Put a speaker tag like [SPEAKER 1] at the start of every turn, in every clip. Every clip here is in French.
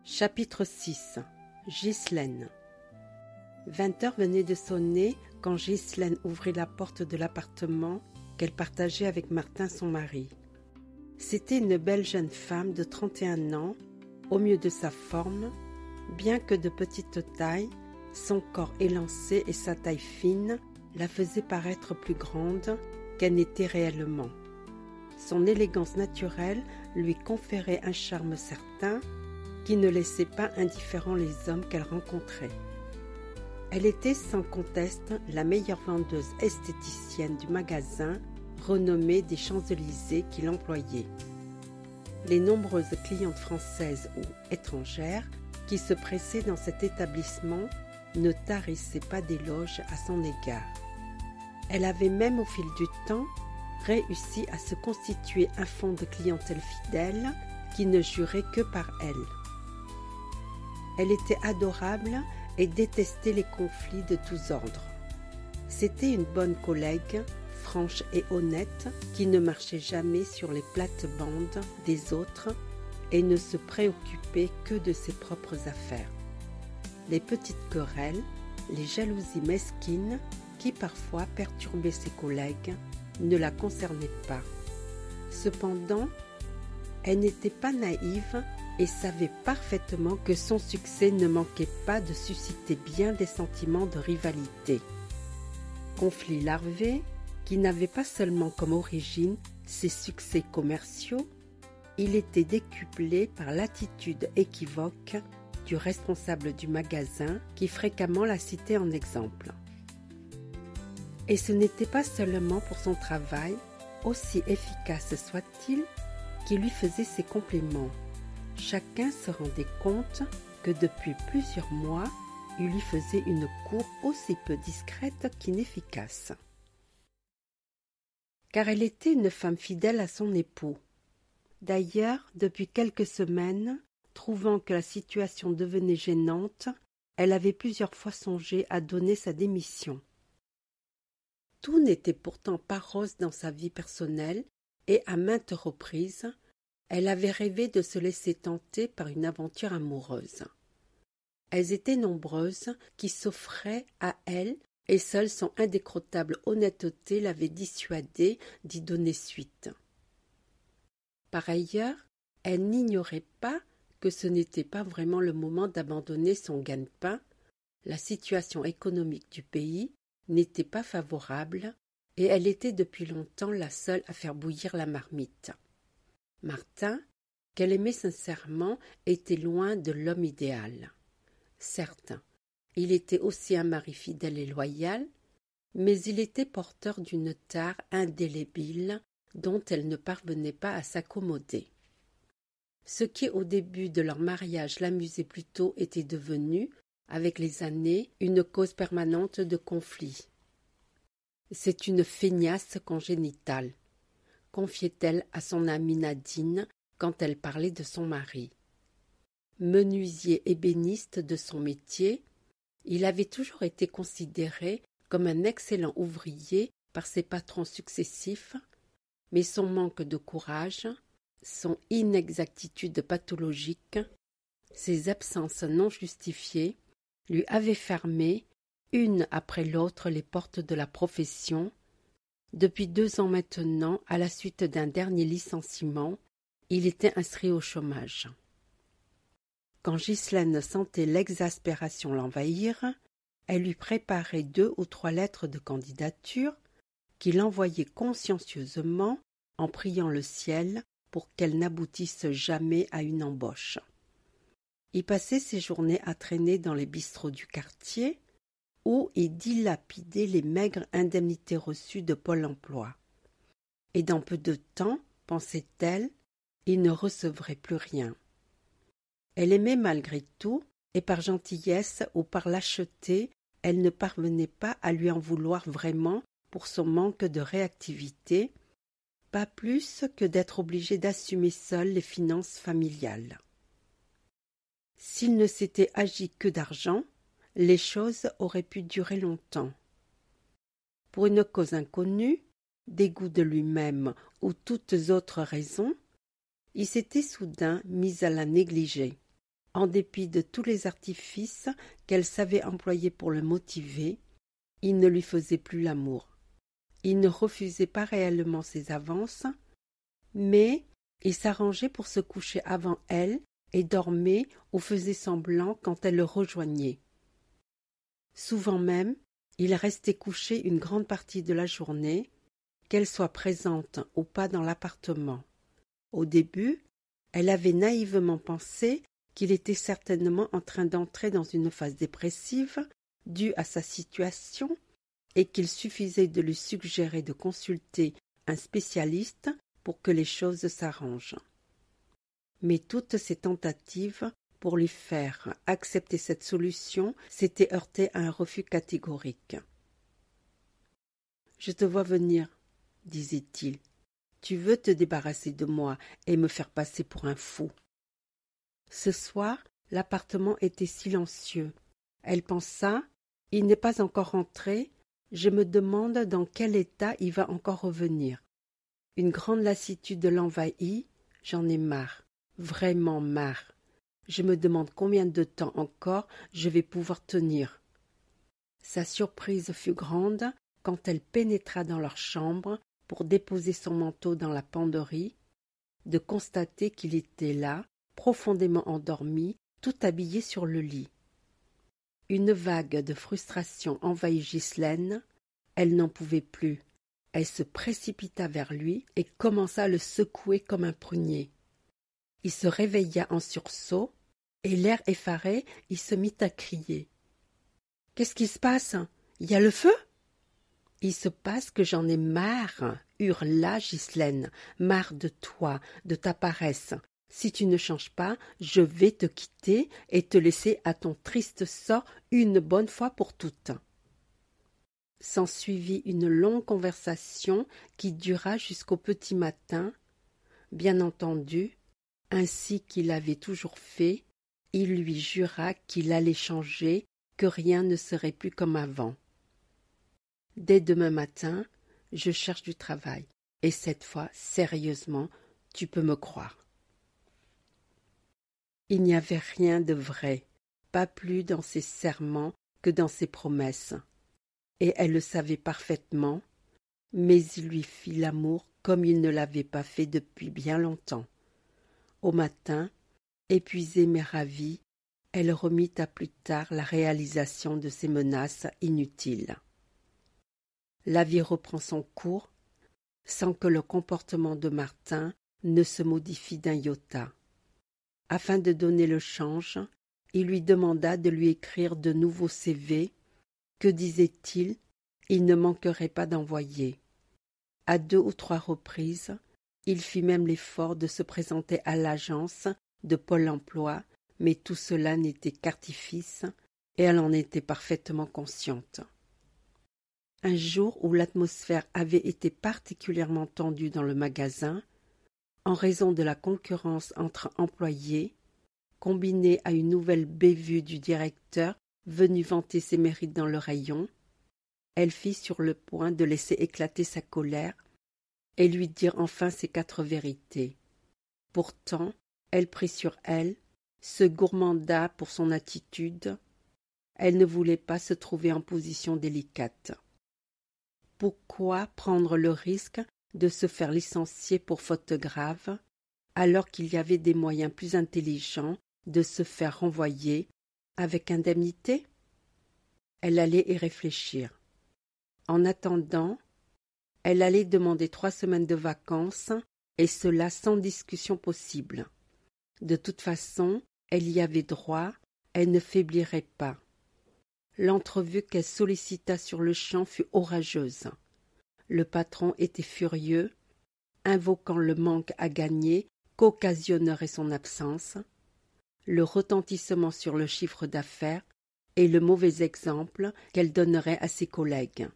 [SPEAKER 1] Chapitre 6. Ghislaine. 20 heures venaient de sonner quand Ghislaine ouvrit la porte de l'appartement qu'elle partageait avec Martin, son mari. C'était une belle jeune femme de 31 ans, au mieux de sa forme. Bien que de petite taille, son corps élancé et sa taille fine la faisaient paraître plus grande qu'elle n'était réellement. Son élégance naturelle lui conférait un charme certain qui ne laissait pas indifférents les hommes qu'elle rencontrait. Elle était sans conteste la meilleure vendeuse esthéticienne du magasin renommé des Champs-Élysées qui l'employait. Les nombreuses clientes françaises ou étrangères qui se pressaient dans cet établissement ne tarissaient pas d'éloges à son égard. Elle avait même au fil du temps réussi à se constituer un fonds de clientèle fidèle qui ne jurait que par elle. Elle était adorable et détestait les conflits de tous ordres. C'était une bonne collègue, franche et honnête, qui ne marchait jamais sur les plates-bandes des autres et ne se préoccupait que de ses propres affaires. Les petites querelles, les jalousies mesquines qui parfois perturbaient ses collègues ne la concernaient pas. Cependant, elle n'était pas naïve et savait parfaitement que son succès ne manquait pas de susciter bien des sentiments de rivalité. Conflit larvé qui n'avait pas seulement comme origine ses succès commerciaux, il était décuplé par l'attitude équivoque du responsable du magasin qui fréquemment la citait en exemple. Et ce n'était pas seulement pour son travail, aussi efficace soit-il, qui lui faisait ses compliments. Chacun se rendait compte que depuis plusieurs mois, il lui faisait une cour aussi peu discrète qu'inefficace. Car elle était une femme fidèle à son époux. D'ailleurs, depuis quelques semaines, trouvant que la situation devenait gênante, elle avait plusieurs fois songé à donner sa démission. Tout n'était pourtant pas rose dans sa vie personnelle et à maintes reprises, elle avait rêvé de se laisser tenter par une aventure amoureuse. Elles étaient nombreuses qui s'offraient à elle et seule son indécrottable honnêteté l'avait dissuadée d'y donner suite. Par ailleurs, elle n'ignorait pas que ce n'était pas vraiment le moment d'abandonner son gagne-pain. La situation économique du pays n'était pas favorable et elle était depuis longtemps la seule à faire bouillir la marmite. Martin, qu'elle aimait sincèrement, était loin de l'homme idéal. Certes, il était aussi un mari fidèle et loyal, mais il était porteur d'une tare indélébile dont elle ne parvenait pas à s'accommoder. Ce qui, au début de leur mariage, l'amusait plutôt était devenu, avec les années, une cause permanente de conflits. « C'est une feignasse congénitale », confiait-elle à son amie Nadine quand elle parlait de son mari. Menuisier ébéniste de son métier, il avait toujours été considéré comme un excellent ouvrier par ses patrons successifs, mais son manque de courage, son inexactitude pathologique, ses absences non justifiées lui avaient fermé, une après l'autre, les portes de la profession. Depuis 2 ans maintenant, à la suite d'un dernier licenciement, il était inscrit au chômage. Quand Ghislaine sentait l'exaspération l'envahir, elle lui préparait 2 ou 3 lettres de candidature qu'il envoyait consciencieusement en priant le ciel pour qu'elles n'aboutissent jamais à une embauche. Il passait ses journées à traîner dans les bistrots du quartier où il dilapidait les maigres indemnités reçues de Pôle emploi. Et dans peu de temps, pensait-elle, il ne recevrait plus rien. Elle aimait malgré tout, et par gentillesse ou par lâcheté, elle ne parvenait pas à lui en vouloir vraiment pour son manque de réactivité, pas plus que d'être obligée d'assumer seule les finances familiales. S'il ne s'était agi que d'argent, les choses auraient pu durer longtemps. Pour une cause inconnue, dégoût de lui-même ou toutes autres raisons, il s'était soudain mis à la négliger. En dépit de tous les artifices qu'elle savait employer pour le motiver, il ne lui faisait plus l'amour. Il ne refusait pas réellement ses avances, mais il s'arrangeait pour se coucher avant elle et dormait ou faisait semblant quand elle le rejoignait. Souvent même, il restait couché une grande partie de la journée, qu'elle soit présente ou pas dans l'appartement. Au début, elle avait naïvement pensé qu'il était certainement en train d'entrer dans une phase dépressive due à sa situation et qu'il suffisait de lui suggérer de consulter un spécialiste pour que les choses s'arrangent. Mais toutes ses tentatives pour lui faire accepter cette solution s'étaient heurtées à un refus catégorique. « Je te vois venir, disait-il. Tu veux te débarrasser de moi et me faire passer pour un fou. » Ce soir, l'appartement était silencieux. Elle pensa, il n'est pas encore rentré, je me demande dans quel état il va encore revenir. Une grande lassitude l'envahit, j'en ai marre, vraiment marre. Je me demande combien de temps encore je vais pouvoir tenir. Sa surprise fut grande quand elle pénétra dans leur chambre pour déposer son manteau dans la penderie, de constater qu'il était là, profondément endormi, tout habillé sur le lit. Une vague de frustration envahit Ghislaine. Elle n'en pouvait plus. Elle se précipita vers lui et commença à le secouer comme un prunier. Il se réveilla en sursaut, et l'air effaré, il se mit à crier. « Qu'est-ce qui se passe? Il y a le feu ?» « Il se passe que j'en ai marre, » hurla Ghislaine, « marre de toi, de ta paresse. Si tu ne changes pas, je vais te quitter et te laisser à ton triste sort une bonne fois pour toutes. » S'ensuivit une longue conversation qui dura jusqu'au petit matin. Bien entendu, ainsi qu'il avait toujours fait, il lui jura qu'il allait changer, que rien ne serait plus comme avant. « Dès demain matin, je cherche du travail, et cette fois, sérieusement, tu peux me croire. » Il n'y avait rien de vrai, pas plus dans ses serments que dans ses promesses, et elle le savait parfaitement, mais il lui fit l'amour comme il ne l'avait pas fait depuis bien longtemps. Au matin, épuisée mais ravie, elle remit à plus tard la réalisation de ses menaces inutiles. La vie reprend son cours, sans que le comportement de Martin ne se modifie d'un iota. Afin de donner le change, il lui demanda de lui écrire de nouveaux CV, que, disait-il, il ne manquerait pas d'envoyer. À 2 ou 3 reprises, il fit même l'effort de se présenter à l'agence de Pôle emploi, mais tout cela n'était qu'artifice, et elle en était parfaitement consciente. Un jour où l'atmosphère avait été particulièrement tendue dans le magasin, en raison de la concurrence entre employés, combinée à une nouvelle bévue du directeur venu vanter ses mérites dans le rayon, elle fit sur le point de laisser éclater sa colère et lui dire enfin ses 4 vérités. Pourtant, elle prit sur elle, se gourmanda pour son attitude. Elle ne voulait pas se trouver en position délicate. Pourquoi prendre le risque de se faire licencier pour faute grave, alors qu'il y avait des moyens plus intelligents de se faire renvoyer avec indemnité? Elle allait y réfléchir. En attendant, elle allait demander 3 semaines de vacances, et cela sans discussion possible. De toute façon, elle y avait droit, elle ne faiblirait pas. L'entrevue qu'elle sollicita sur-le-champ fut orageuse. Le patron était furieux, invoquant le manque à gagner qu'occasionnerait son absence, le retentissement sur le chiffre d'affaires et le mauvais exemple qu'elle donnerait à ses collègues.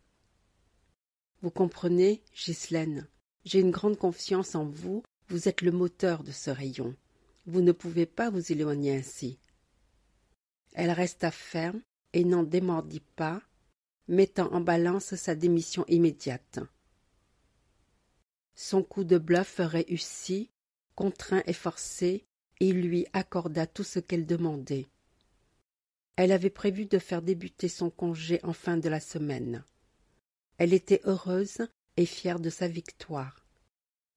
[SPEAKER 1] « Vous comprenez, Ghislaine, j'ai une grande confiance en vous, vous êtes le moteur de ce rayon. Vous ne pouvez pas vous éloigner ainsi. » Elle resta ferme et n'en démordit pas, mettant en balance sa démission immédiate. Son coup de bluff réussi, contraint et forcé, Il lui accorda tout ce qu'elle demandait. Elle avait prévu de faire débuter son congé en fin de la semaine. Elle était heureuse et fière de sa victoire.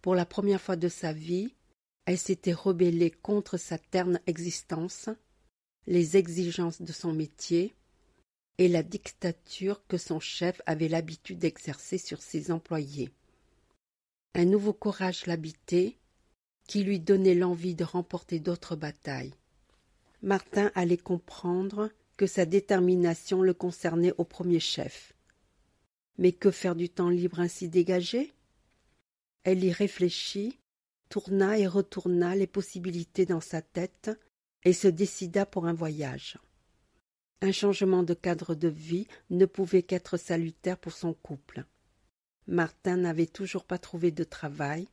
[SPEAKER 1] Pour la première fois de sa vie, elle s'était rebellée contre sa terne existence, les exigences de son métier et la dictature que son chef avait l'habitude d'exercer sur ses employés. Un nouveau courage l'habitait, qui lui donnait l'envie de remporter d'autres batailles. Martin allait comprendre que sa détermination le concernait au premier chef. Mais que faire du temps libre ainsi dégagé? Elle y réfléchit, tourna et retourna les possibilités dans sa tête et se décida pour un voyage. Un changement de cadre de vie ne pouvait qu'être salutaire pour son couple. Martin n'avait toujours pas trouvé de travail,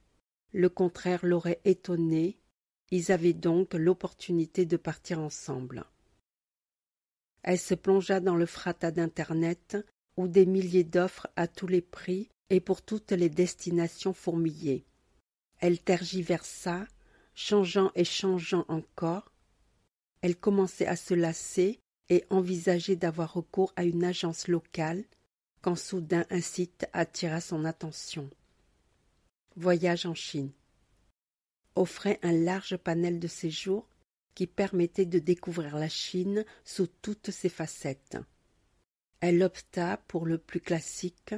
[SPEAKER 1] le contraire l'aurait étonné, ils avaient donc l'opportunité de partir ensemble. Elle se plongea dans le fracas d'Internet, où des milliers d'offres à tous les prix et pour toutes les destinations fourmillaient. Elle tergiversa, changeant et changeant encore. Elle commençait à se lasser et envisageait d'avoir recours à une agence locale, quand soudain un site attira son attention. Voyage en Chine offrait un large panel de séjours qui permettait de découvrir la Chine sous toutes ses facettes. Elle opta pour le plus classique,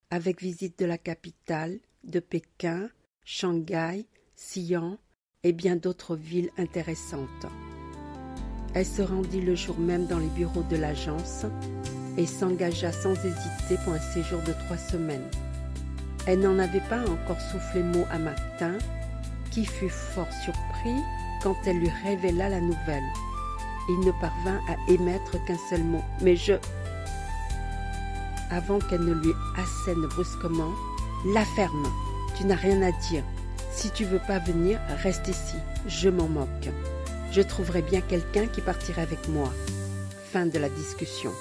[SPEAKER 1] avec visite de la capitale, de Pékin, Shanghai, Xi'an et bien d'autres villes intéressantes. Elle se rendit le jour même dans les bureaux de l'agence et s'engagea sans hésiter pour un séjour de 3 semaines. Elle n'en avait pas encore soufflé mot à Martin, qui fut fort surpris quand elle lui révéla la nouvelle. Il ne parvint à émettre qu'un seul mot, « mais je… » Avant qu'elle ne lui assène brusquement, « La ferme, tu n'as rien à dire. Si tu veux pas venir, reste ici, je m'en moque. Je trouverai bien quelqu'un qui partirait avec moi. » Fin de la discussion.